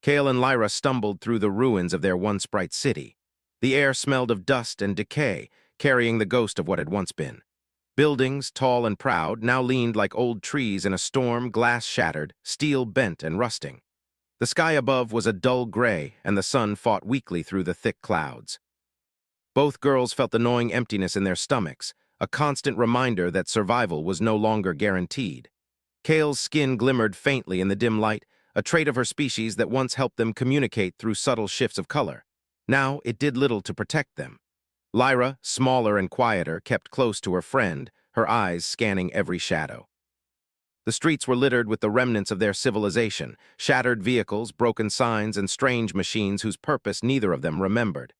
Kale and Lyra stumbled through the ruins of their once bright city. The air smelled of dust and decay, carrying the ghost of what had once been. Buildings, tall and proud, now leaned like old trees in a storm, glass shattered, steel bent and rusting. The sky above was a dull gray, and the sun fought weakly through the thick clouds. Both girls felt the gnawing emptiness in their stomachs, a constant reminder that survival was no longer guaranteed. Kale's skin glimmered faintly in the dim light, a trait of her species that once helped them communicate through subtle shifts of color. Now it did little to protect them. Lyra, smaller and quieter, kept close to her friend, her eyes scanning every shadow. The streets were littered with the remnants of their civilization, shattered vehicles, broken signs, and strange machines whose purpose neither of them remembered.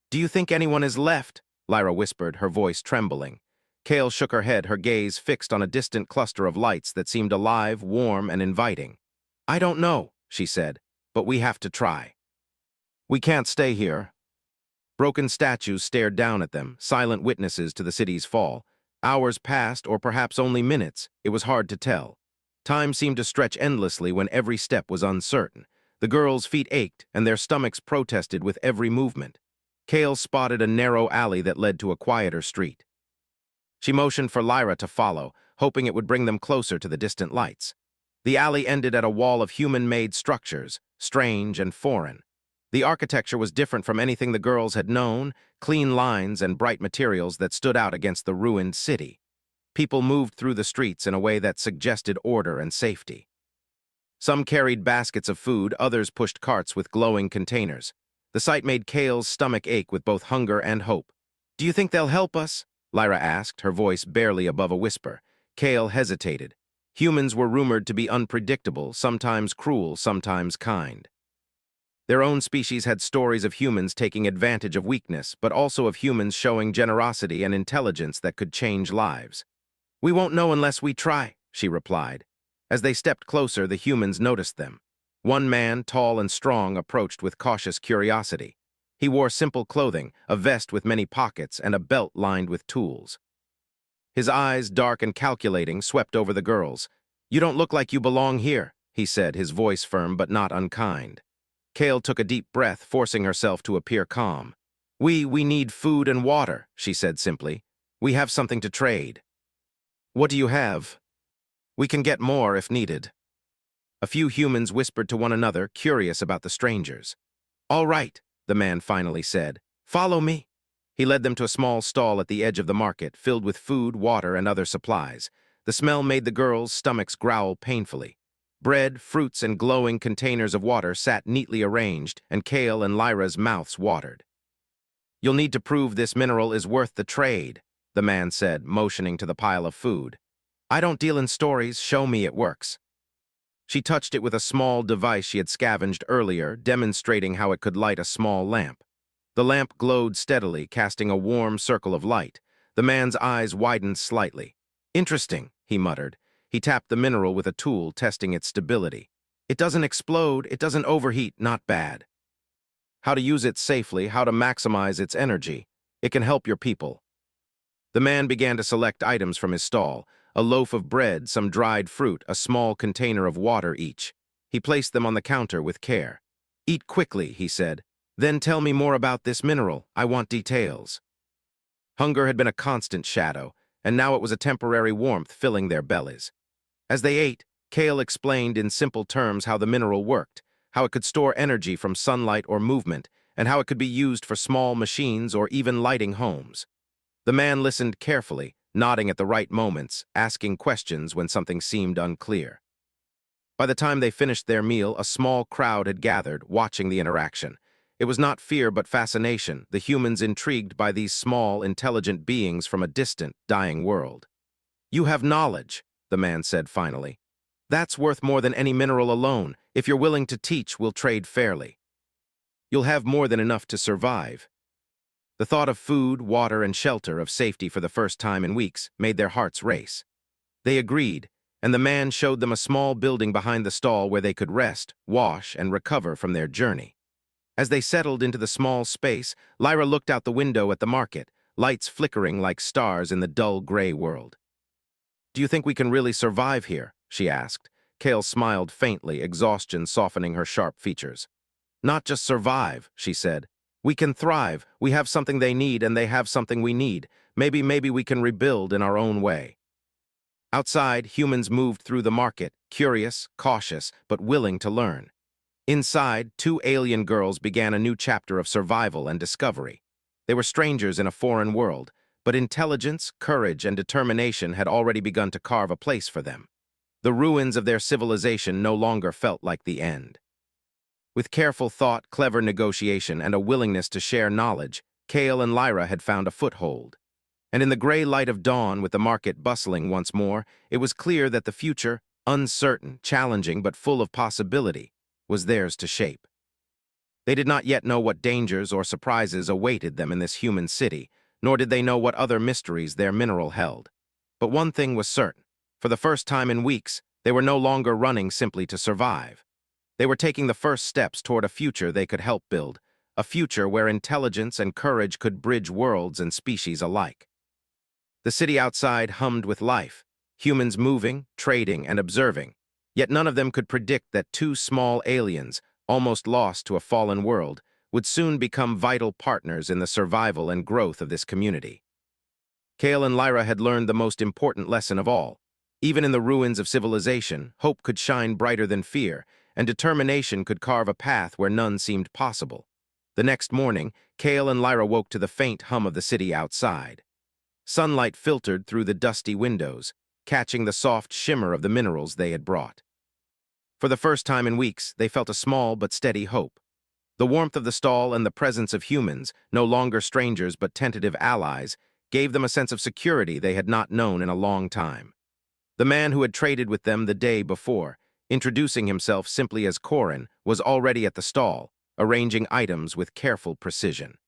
"Do you think anyone is left?" Lyra whispered, her voice trembling. Kale shook her head, her gaze fixed on a distant cluster of lights that seemed alive, warm, and inviting. "I don't know," she said, "but we have to try." "We can't stay here." Broken statues stared down at them, silent witnesses to the city's fall. Hours passed, or perhaps only minutes. It was hard to tell. Time seemed to stretch endlessly when every step was uncertain. The girls' feet ached, and their stomachs protested with every movement. Kale spotted a narrow alley that led to a quieter street. She motioned for Lyra to follow, hoping it would bring them closer to the distant lights. The alley ended at a wall of human-made structures, strange and foreign. The architecture was different from anything the girls had known, clean lines and bright materials that stood out against the ruined city. People moved through the streets in a way that suggested order and safety. Some carried baskets of food, others pushed carts with glowing containers. The sight made Kale's stomach ache with both hunger and hope. "Do you think they'll help us?" Lyra asked, her voice barely above a whisper. Kale hesitated. Humans were rumored to be unpredictable, sometimes cruel, sometimes kind. Their own species had stories of humans taking advantage of weakness, but also of humans showing generosity and intelligence that could change lives. "We won't know unless we try," she replied. As they stepped closer, the humans noticed them. One man, tall and strong, approached with cautious curiosity. He wore simple clothing, a vest with many pockets, and a belt lined with tools. His eyes, dark and calculating, swept over the girls. "You don't look like you belong here," he said, his voice firm but not unkind. Kale took a deep breath, forcing herself to appear calm. We need food and water," she said simply. "We have something to trade." "What do you have?" "We can get more if needed." A few humans whispered to one another, curious about the strangers. "All right," the man finally said. "Follow me." He led them to a small stall at the edge of the market, filled with food, water, and other supplies. The smell made the girls' stomachs growl painfully. Bread, fruits, and glowing containers of water sat neatly arranged, and Kale and Lyra's mouths watered. "You'll need to prove this mineral is worth the trade," the man said, motioning to the pile of food. "I don't deal in stories, show me it works." She touched it with a small device she had scavenged earlier, demonstrating how it could light a small lamp. The lamp glowed steadily, casting a warm circle of light. The man's eyes widened slightly. "Interesting," he muttered. He tapped the mineral with a tool, testing its stability. "It doesn't explode, it doesn't overheat, not bad. How to use it safely, how to maximize its energy. It can help your people." The man began to select items from his stall, a loaf of bread, some dried fruit, a small container of water each. He placed them on the counter with care. "Eat quickly," he said. "Then tell me more about this mineral. I want details." Hunger had been a constant shadow, and now it was a temporary warmth filling their bellies. As they ate, Kale explained in simple terms how the mineral worked, how it could store energy from sunlight or movement, and how it could be used for small machines or even lighting homes. The man listened carefully, nodding at the right moments, asking questions when something seemed unclear. By the time they finished their meal, a small crowd had gathered, watching the interaction. It was not fear but fascination, the humans intrigued by these small, intelligent beings from a distant, dying world. "You have knowledge," the man said finally. "That's worth more than any mineral alone. If you're willing to teach, we'll trade fairly. You'll have more than enough to survive." The thought of food, water, and shelter, of safety for the first time in weeks, made their hearts race. They agreed, and the man showed them a small building behind the stall where they could rest, wash, and recover from their journey. As they settled into the small space, Lyra looked out the window at the market, lights flickering like stars in the dull gray world. "Do you think we can really survive here?" she asked. Kale smiled faintly, exhaustion softening her sharp features. "Not just survive," she said. "We can thrive. We have something they need, and they have something we need. Maybe we can rebuild in our own way." Outside, humans moved through the market, curious, cautious, but willing to learn. Inside, two alien girls began a new chapter of survival and discovery. They were strangers in a foreign world, but intelligence, courage, and determination had already begun to carve a place for them. The ruins of their civilization no longer felt like the end. With careful thought, clever negotiation, and a willingness to share knowledge, Kale and Lyra had found a foothold. And in the gray light of dawn, with the market bustling once more, it was clear that the future, uncertain, challenging, but full of possibility, was theirs to shape. They did not yet know what dangers or surprises awaited them in this human city, nor did they know what other mysteries their mineral held. But one thing was certain. For the first time in weeks, they were no longer running simply to survive. They were taking the first steps toward a future they could help build, a future where intelligence and courage could bridge worlds and species alike. The city outside hummed with life, humans moving, trading, and observing, yet none of them could predict that two small aliens, almost lost to a fallen world, would soon become vital partners in the survival and growth of this community. Kale and Lyra had learned the most important lesson of all. Even in the ruins of civilization, hope could shine brighter than fear, and determination could carve a path where none seemed possible. The next morning, Kale and Lyra woke to the faint hum of the city outside. Sunlight filtered through the dusty windows, catching the soft shimmer of the minerals they had brought. For the first time in weeks, they felt a small but steady hope. The warmth of the stall and the presence of humans, no longer strangers but tentative allies, gave them a sense of security they had not known in a long time. The man who had traded with them the day before, introducing himself simply as Corin, was already at the stall, arranging items with careful precision.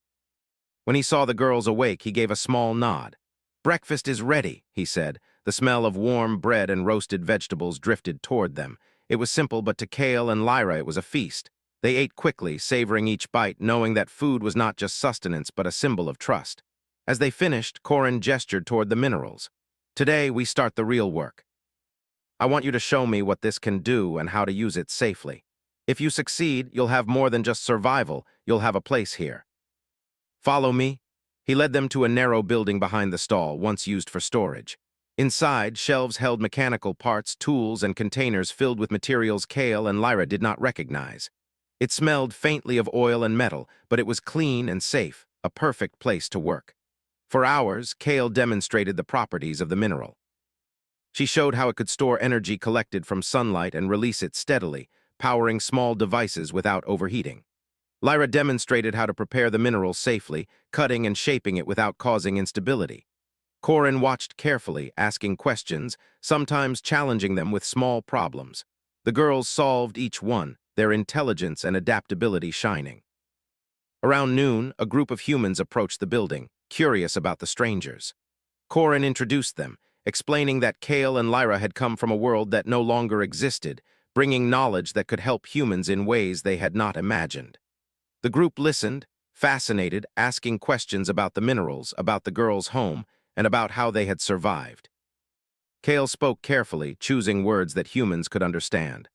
When he saw the girls awake, he gave a small nod. "Breakfast is ready," he said. The smell of warm bread and roasted vegetables drifted toward them. It was simple, but to Kale and Lyra it was a feast. They ate quickly, savoring each bite, knowing that food was not just sustenance but a symbol of trust. As they finished, Corin gestured toward the minerals. "Today we start the real work. I want you to show me what this can do and how to use it safely. If you succeed, you'll have more than just survival, you'll have a place here. Follow me." He led them to a narrow building behind the stall, once used for storage. Inside, shelves held mechanical parts, tools, and containers filled with materials Kale and Lyra did not recognize. It smelled faintly of oil and metal, but it was clean and safe, a perfect place to work. For hours, Kale demonstrated the properties of the mineral. She showed how it could store energy collected from sunlight and release it steadily, powering small devices without overheating. Lyra demonstrated how to prepare the mineral safely, cutting and shaping it without causing instability. Corin watched carefully, asking questions, sometimes challenging them with small problems. The girls solved each one, their intelligence and adaptability shining. Around noon, a group of humans approached the building, curious about the strangers. Corin introduced them, explaining that Kale and Lyra had come from a world that no longer existed, bringing knowledge that could help humans in ways they had not imagined. The group listened, fascinated, asking questions about the minerals, about the girls' home, and about how they had survived. Kale spoke carefully, choosing words that humans could understand.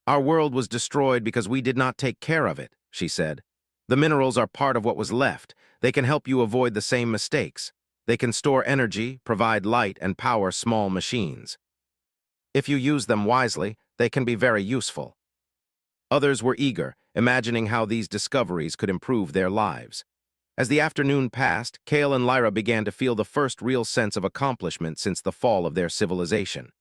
"Our world was destroyed because we did not take care of it," she said. "The minerals are part of what was left. They can help you avoid the same mistakes. They can store energy, provide light, and power small machines. If you use them wisely, they can be very useful." Others were eager, imagining how these discoveries could improve their lives. As the afternoon passed, Kale and Lyra began to feel the first real sense of accomplishment since the fall of their civilization.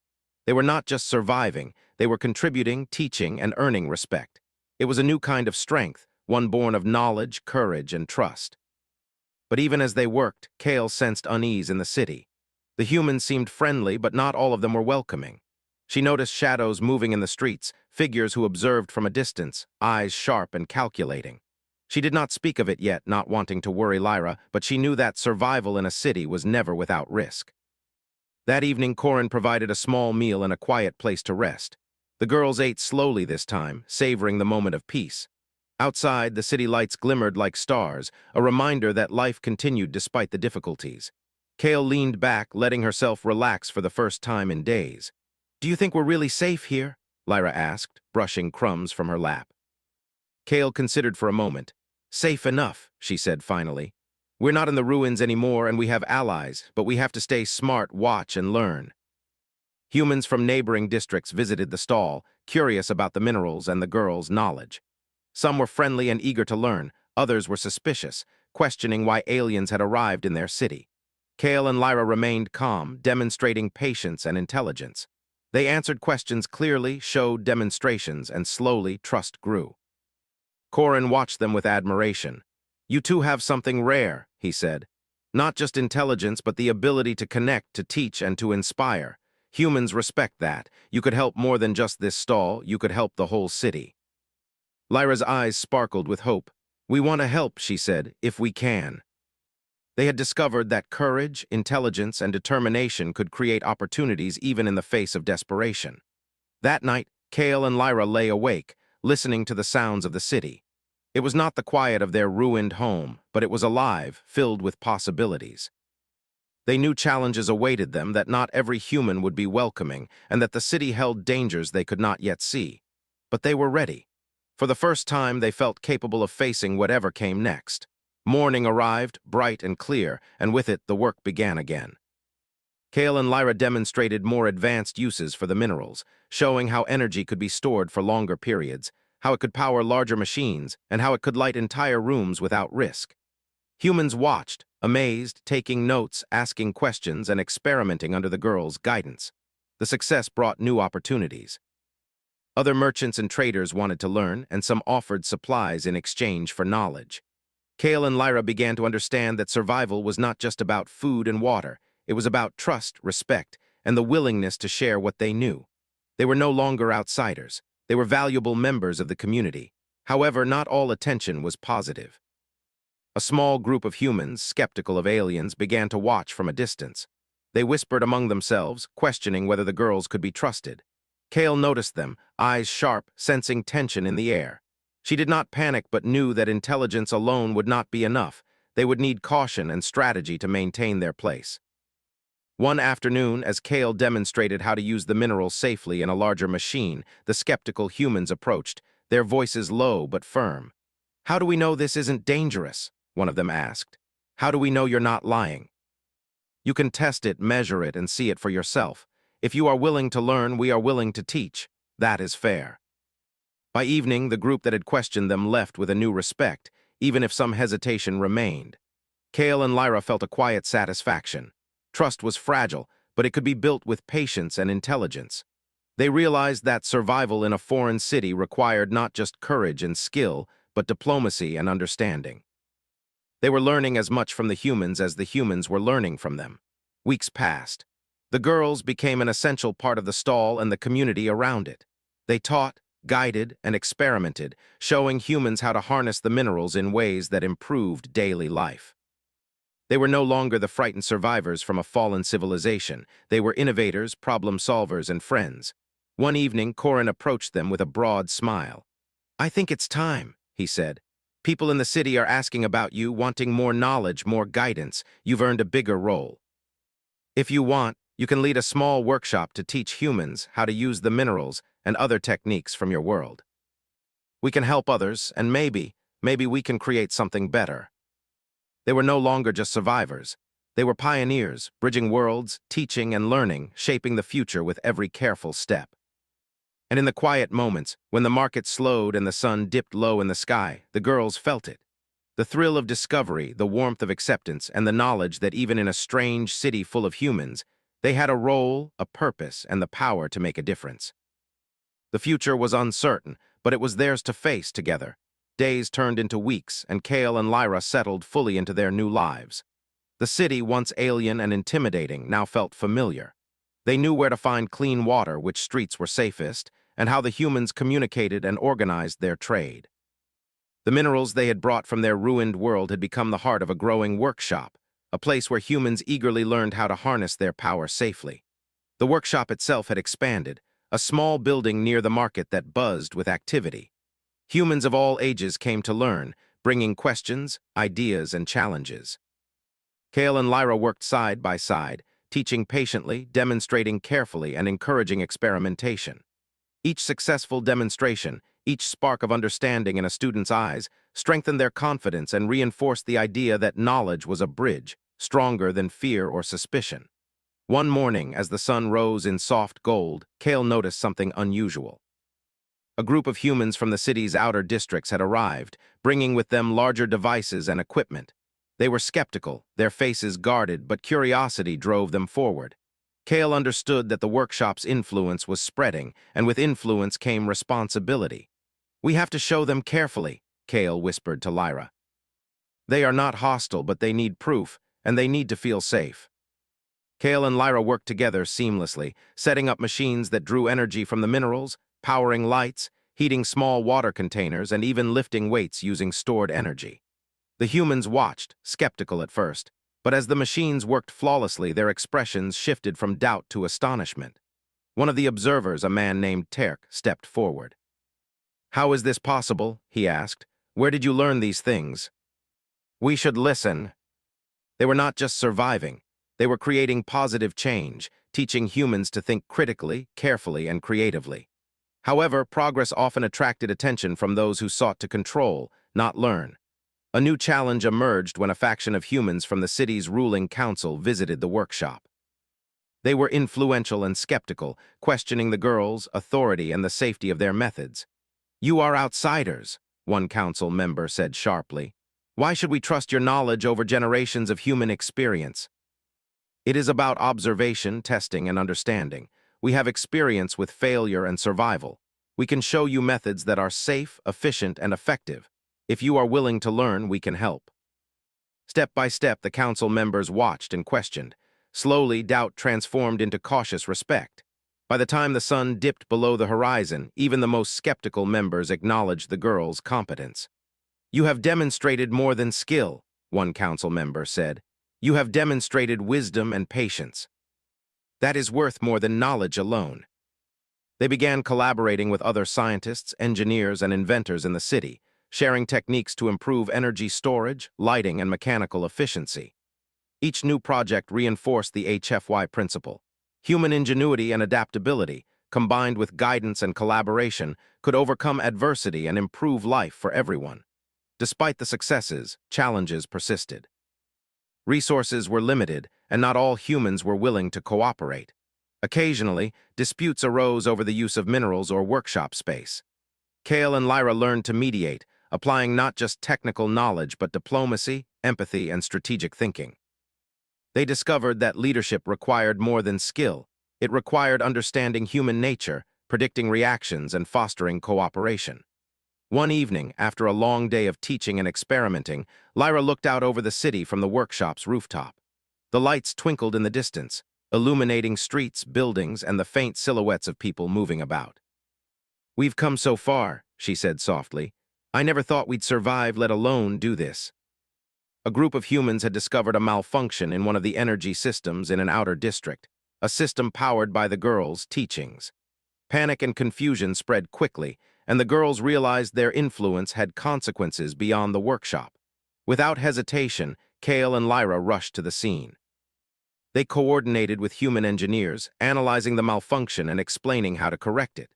They were not just surviving, they were contributing, teaching, and earning respect. It was a new kind of strength, one born of knowledge, courage, and trust. But even as they worked, Kale sensed unease in the city. The humans seemed friendly, but not all of them were welcoming. She noticed shadows moving in the streets, figures who observed from a distance, eyes sharp and calculating. She did not speak of it yet, not wanting to worry Lyra, but she knew that survival in a city was never without risk. That evening, Corin provided a small meal and a quiet place to rest. The girls ate slowly this time, savoring the moment of peace. Outside, the city lights glimmered like stars, a reminder that life continued despite the difficulties. Kale leaned back, letting herself relax for the first time in days. "Do you think we're really safe here?" Lyra asked, brushing crumbs from her lap. Kale considered for a moment. Safe enough, she said finally. We're not in the ruins anymore and we have allies, but we have to stay smart, watch, and learn. Humans from neighboring districts visited the stall, curious about the minerals and the girls' knowledge. Some were friendly and eager to learn, others were suspicious, questioning why aliens had arrived in their city. Kale and Lyra remained calm, demonstrating patience and intelligence. They answered questions clearly, showed demonstrations, and slowly trust grew. Corin watched them with admiration. You two have something rare, he said. Not just intelligence, but the ability to connect, to teach, and to inspire. Humans respect that. You could help more than just this stall, you could help the whole city. Lyra's eyes sparkled with hope. We want to help, she said, if we can. They had discovered that courage, intelligence, and determination could create opportunities even in the face of desperation. That night, Kale and Lyra lay awake, listening to the sounds of the city. It was not the quiet of their ruined home, but it was alive, filled with possibilities. They knew challenges awaited them, that not every human would be welcoming, and that the city held dangers they could not yet see. But they were ready. For the first time, they felt capable of facing whatever came next. Morning arrived, bright and clear, and with it the work began again. Kale and Lyra demonstrated more advanced uses for the minerals, showing how energy could be stored for longer periods, how it could power larger machines, and how it could light entire rooms without risk. Humans watched, amazed, taking notes, asking questions, and experimenting under the girls' guidance. The success brought new opportunities. Other merchants and traders wanted to learn, and some offered supplies in exchange for knowledge. Kale and Lyra began to understand that survival was not just about food and water. It was about trust, respect, and the willingness to share what they knew. They were no longer outsiders. They were valuable members of the community. However, not all attention was positive. A small group of humans, skeptical of aliens, began to watch from a distance. They whispered among themselves, questioning whether the girls could be trusted. Kale noticed them, eyes sharp, sensing tension in the air. She did not panic but knew that intelligence alone would not be enough. They would need caution and strategy to maintain their place. One afternoon, as Kale demonstrated how to use the minerals safely in a larger machine, the skeptical humans approached, their voices low but firm. "How do we know this isn't dangerous?" one of them asked. "How do we know you're not lying?" "You can test it, measure it, and see it for yourself. If you are willing to learn, we are willing to teach. That is fair." By evening, the group that had questioned them left with a new respect, even if some hesitation remained. Kale and Lyra felt a quiet satisfaction. Trust was fragile, but it could be built with patience and intelligence. They realized that survival in a foreign city required not just courage and skill, but diplomacy and understanding. They were learning as much from the humans as the humans were learning from them. Weeks passed. The girls became an essential part of the stall and the community around it. They taught, guided, and experimented, showing humans how to harness the minerals in ways that improved daily life. They were no longer the frightened survivors from a fallen civilization. They were innovators, problem solvers, and friends. One evening, Corin approached them with a broad smile. "I think it's time," he said. "People in the city are asking about you, wanting more knowledge, more guidance. You've earned a bigger role. If you want, you can lead a small workshop to teach humans how to use the minerals and other techniques from your world. We can help others, and maybe we can create something better." They were no longer just survivors. They were pioneers, bridging worlds, teaching and learning, shaping the future with every careful step. And in the quiet moments, when the market slowed and the sun dipped low in the sky, the girls felt it. The thrill of discovery, the warmth of acceptance, and the knowledge that even in a strange city full of humans, they had a role, a purpose, and the power to make a difference. The future was uncertain, but it was theirs to face together. Days turned into weeks, and Kale and Lyra settled fully into their new lives. The city, once alien and intimidating, now felt familiar. They knew where to find clean water, which streets were safest, and how the humans communicated and organized their trade. The minerals they had brought from their ruined world had become the heart of a growing workshop, a place where humans eagerly learned how to harness their power safely. The workshop itself had expanded, a small building near the market that buzzed with activity. Humans of all ages came to learn, bringing questions, ideas, and challenges. Kale and Lyra worked side by side, teaching patiently, demonstrating carefully, and encouraging experimentation. Each successful demonstration, each spark of understanding in a student's eyes, strengthened their confidence and reinforced the idea that knowledge was a bridge, stronger than fear or suspicion. One morning, as the sun rose in soft gold, Kale noticed something unusual. A group of humans from the city's outer districts had arrived, bringing with them larger devices and equipment. They were skeptical, their faces guarded, but curiosity drove them forward. Kale understood that the workshop's influence was spreading, and with influence came responsibility. "We have to show them carefully," Kale whispered to Lyra. "They are not hostile, but they need proof, and they need to feel safe." Kale and Lyra worked together seamlessly, setting up machines that drew energy from the minerals, powering lights, heating small water containers, and even lifting weights using stored energy. The humans watched, skeptical at first, but as the machines worked flawlessly, their expressions shifted from doubt to astonishment. One of the observers, a man named Terk, stepped forward. "How is this possible?" he asked. "Where did you learn these things?" "We should listen." They were not just surviving. They were creating positive change, teaching humans to think critically, carefully, and creatively. However, progress often attracted attention from those who sought to control, not learn. A new challenge emerged when a faction of humans from the city's ruling council visited the workshop. They were influential and skeptical, questioning the girls' authority and the safety of their methods. "You are outsiders," one council member said sharply. "Why should we trust your knowledge over generations of human experience?" "It is about observation, testing, and understanding. We have experience with failure and survival. We can show you methods that are safe, efficient, and effective. If you are willing to learn, we can help." Step by step, the council members watched and questioned. Slowly, doubt transformed into cautious respect. By the time the sun dipped below the horizon, even the most skeptical members acknowledged the girls' competence. "You have demonstrated more than skill," one council member said. "You have demonstrated wisdom and patience. That is worth more than knowledge alone." They began collaborating with other scientists, engineers, and inventors in the city, sharing techniques to improve energy storage, lighting, and mechanical efficiency. Each new project reinforced the HFY principle. Human ingenuity and adaptability, combined with guidance and collaboration, could overcome adversity and improve life for everyone. Despite the successes, challenges persisted. Resources were limited, and not all humans were willing to cooperate. Occasionally, disputes arose over the use of minerals or workshop space. Kale and Lyra learned to mediate, applying not just technical knowledge but diplomacy, empathy, and strategic thinking. They discovered that leadership required more than skill. It required understanding human nature, predicting reactions, and fostering cooperation. One evening, after a long day of teaching and experimenting, Lyra looked out over the city from the workshop's rooftop. The lights twinkled in the distance, illuminating streets, buildings, and the faint silhouettes of people moving about. "We've come so far," she said softly. "I never thought we'd survive, let alone do this." A group of humans had discovered a malfunction in one of the energy systems in an outer district, a system powered by the girls' teachings. Panic and confusion spread quickly, and the girls realized their influence had consequences beyond the workshop. Without hesitation, Kale and Lyra rushed to the scene. They coordinated with human engineers, analyzing the malfunction and explaining how to correct it.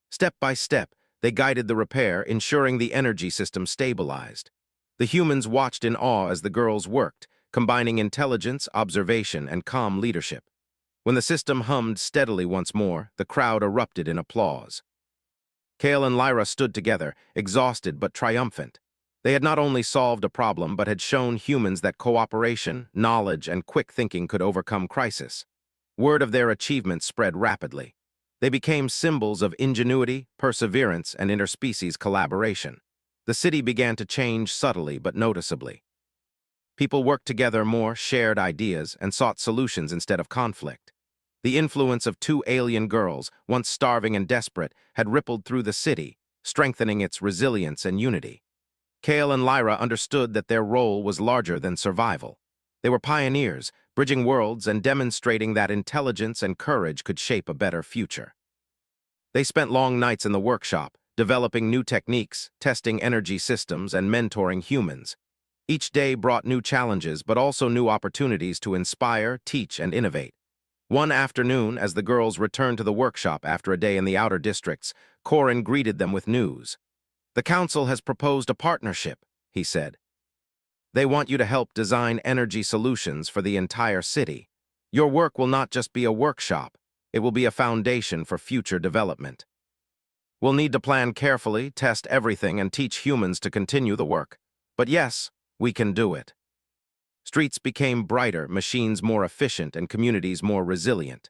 Step by step, they guided the repair, ensuring the energy system stabilized. The humans watched in awe as the girls worked, combining intelligence, observation, and calm leadership. When the system hummed steadily once more, the crowd erupted in applause. Kale and Lyra stood together, exhausted but triumphant. They had not only solved a problem but had shown humans that cooperation, knowledge, and quick thinking could overcome crisis. Word of their achievements spread rapidly. They became symbols of ingenuity, perseverance, and interspecies collaboration. The city began to change subtly but noticeably. People worked together more, shared ideas, and sought solutions instead of conflict. The influence of two alien girls, once starving and desperate, had rippled through the city, strengthening its resilience and unity. Kale and Lyra understood that their role was larger than survival. They were pioneers, bridging worlds and demonstrating that intelligence and courage could shape a better future. They spent long nights in the workshop, developing new techniques, testing energy systems, and mentoring humans. Each day brought new challenges, but also new opportunities to inspire, teach, and innovate. One afternoon, as the girls returned to the workshop after a day in the outer districts, Corin greeted them with news. "The council has proposed a partnership," he said. "They want you to help design energy solutions for the entire city. Your work will not just be a workshop, it will be a foundation for future development. We'll need to plan carefully, test everything, and teach humans to continue the work. But yes, we can do it." Streets became brighter, machines more efficient, and communities more resilient.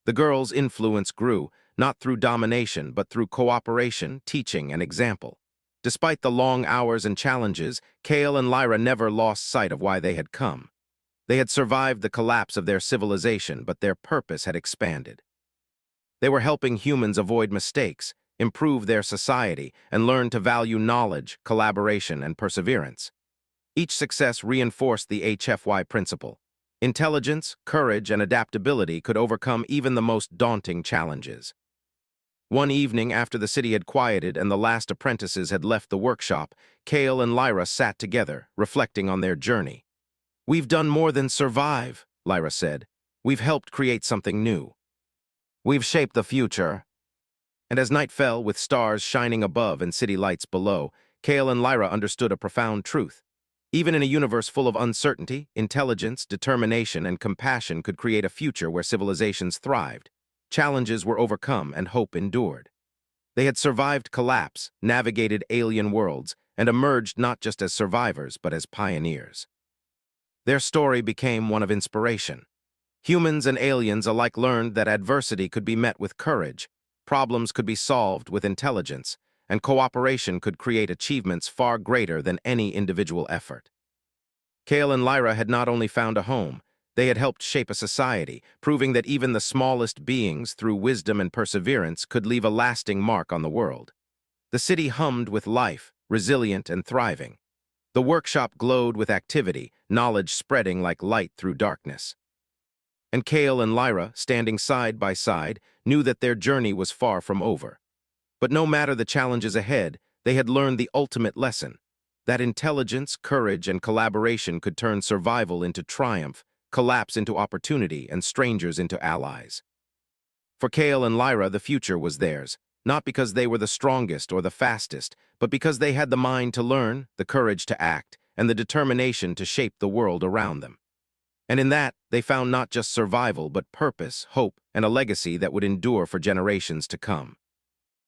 The girls' influence grew, not through domination, but through cooperation, teaching, and example. Despite the long hours and challenges, Kale and Lyra never lost sight of why they had come. They had survived the collapse of their civilization, but their purpose had expanded. They were helping humans avoid mistakes, improve their society, and learn to value knowledge, collaboration, and perseverance. Each success reinforced the HFY principle. Intelligence, courage, and adaptability could overcome even the most daunting challenges. One evening, after the city had quieted and the last apprentices had left the workshop, Kale and Lyra sat together, reflecting on their journey. "We've done more than survive," Lyra said. "We've helped create something new. We've shaped the future." And as night fell, with stars shining above and city lights below, Kale and Lyra understood a profound truth. Even in a universe full of uncertainty, intelligence, determination, and compassion could create a future where civilizations thrived. Challenges were overcome and hope endured. They had survived collapse, navigated alien worlds, and emerged not just as survivors, but as pioneers. Their story became one of inspiration. Humans and aliens alike learned that adversity could be met with courage, problems could be solved with intelligence, and cooperation could create achievements far greater than any individual effort. Kale and Lyra had not only found a home, they had helped shape a society, proving that even the smallest beings, through wisdom and perseverance, could leave a lasting mark on the world. The city hummed with life, resilient and thriving. The workshop glowed with activity, knowledge spreading like light through darkness. And Kale and Lyra, standing side by side, knew that their journey was far from over. But no matter the challenges ahead, they had learned the ultimate lesson, that intelligence, courage, and collaboration could turn survival into triumph, collapse into opportunity, and strangers into allies. For Kale and Lyra, the future was theirs, not because they were the strongest or the fastest, but because they had the mind to learn, the courage to act, and the determination to shape the world around them. And in that, they found not just survival, but purpose, hope, and a legacy that would endure for generations to come.